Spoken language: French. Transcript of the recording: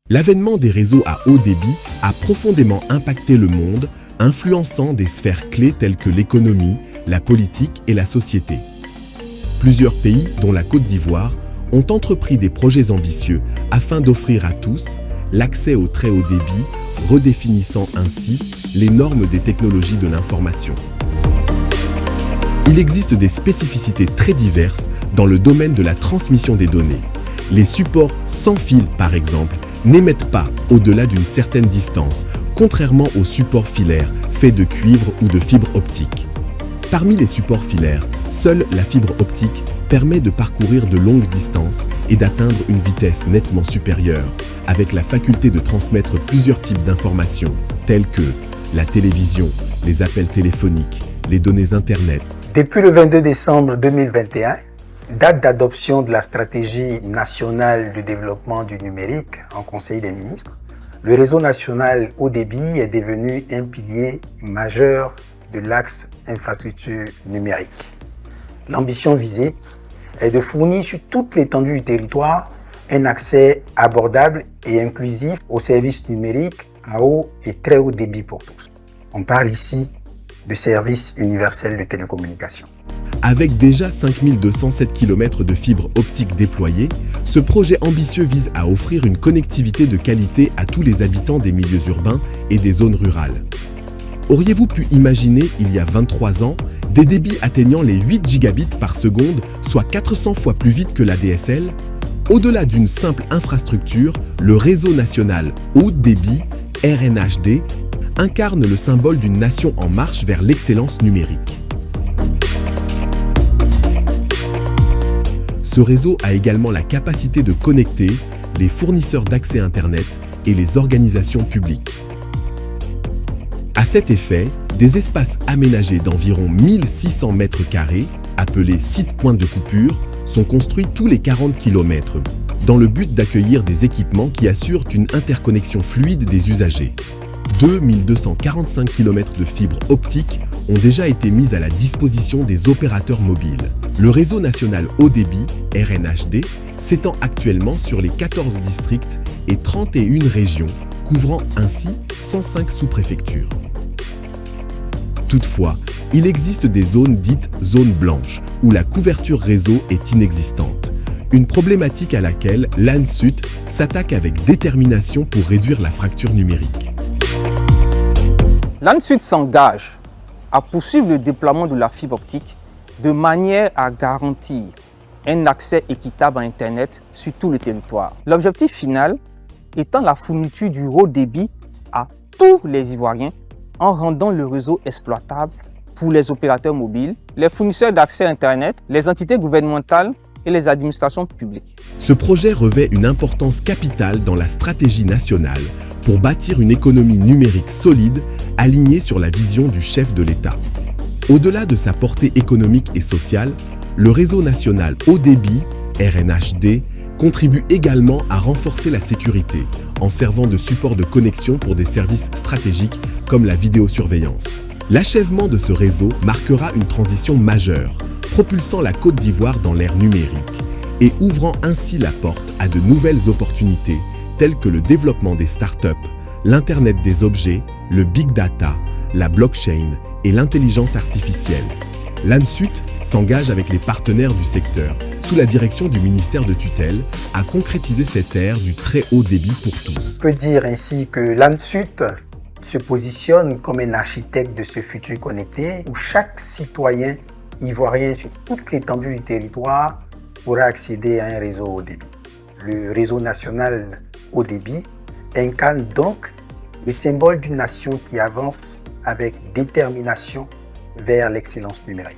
L'avènement des réseaux à haut débit a profondément impacté le monde, influençant des sphères clés telles que l'économie, la politique et la société. Plusieurs pays, dont la Côte d'Ivoire, ont entrepris des projets ambitieux afin d'offrir à tous l'accès au très haut débit, redéfinissant ainsi les normes des technologies de l'information. Il existe des spécificités très diverses dans le domaine de la transmission des données. Les supports sans fil, par exemple, n'émettent pas au-delà d'une certaine distance, contrairement aux supports filaires faits de cuivre ou de fibre optique. Parmi les supports filaires, seule la fibre optique permet de parcourir de longues distances et d'atteindre une vitesse nettement supérieure, avec la faculté de transmettre plusieurs types d'informations, telles que la télévision, les appels téléphoniques, les données Internet. Depuis le 22 décembre 2021, date d'adoption de la stratégie nationale de développement du numérique en Conseil des ministres, le réseau national haut débit est devenu un pilier majeur de l'axe infrastructure numérique. L'ambition visée est de fournir sur toute l'étendue du territoire un accès abordable et inclusif aux services numériques à haut et très haut débit pour tous. On parle ici de services universels de télécommunications. Avec déjà 5207 km de fibres optiques déployées, ce projet ambitieux vise à offrir une connectivité de qualité à tous les habitants des milieux urbains et des zones rurales. Auriez-vous pu imaginer, il y a 23 ans, des débits atteignant les 8 gigabits par seconde, soit 400 fois plus vite que l'ADSL? Au-delà d'une simple infrastructure, le réseau national haut débit, RNHD, incarne le symbole d'une nation en marche vers l'excellence numérique. Ce réseau a également la capacité de connecter les fournisseurs d'accès Internet et les organisations publiques. À cet effet, des espaces aménagés d'environ 1600 m², appelés sites points de coupure, sont construits tous les 40 km, dans le but d'accueillir des équipements qui assurent une interconnexion fluide des usagers. 2245 km de fibres optiques ont déjà été mises à la disposition des opérateurs mobiles. Le réseau national haut débit, RNHD, s'étend actuellement sur les 14 districts et 31 régions, couvrant ainsi 105 sous-préfectures. Toutefois, il existe des zones dites zones blanches, où la couverture réseau est inexistante. Une problématique à laquelle l'ANSUT s'attaque avec détermination pour réduire la fracture numérique. L'ANSUT s'engage à poursuivre le déploiement de la fibre optique de manière à garantir un accès équitable à Internet sur tout le territoire. L'objectif final étant la fourniture du haut débit à tous les Ivoiriens en rendant le réseau exploitable pour les opérateurs mobiles, les fournisseurs d'accès à Internet, les entités gouvernementales et les administrations publiques. Ce projet revêt une importance capitale dans la stratégie nationale pour bâtir une économie numérique solide alignée sur la vision du chef de l'État. Au-delà de sa portée économique et sociale, le réseau national haut débit, RNHD, contribue également à renforcer la sécurité en servant de support de connexion pour des services stratégiques comme la vidéosurveillance. L'achèvement de ce réseau marquera une transition majeure, propulsant la Côte d'Ivoire dans l'ère numérique et ouvrant ainsi la porte à de nouvelles opportunités telles que le développement des startups, l'Internet des objets, le big data, la blockchain et l'intelligence artificielle. L'ANSUT s'engage avec les partenaires du secteur, sous la direction du ministère de tutelle, à concrétiser cette ère du très haut débit pour tous. On peut dire ainsi que l'ANSUT se positionne comme un architecte de ce futur connecté où chaque citoyen ivoirien sur toute l'étendue du territoire pourra accéder à un réseau haut débit. Le réseau national haut débit incarne donc le symbole d'une nation qui avance avec détermination vers l'excellence numérique.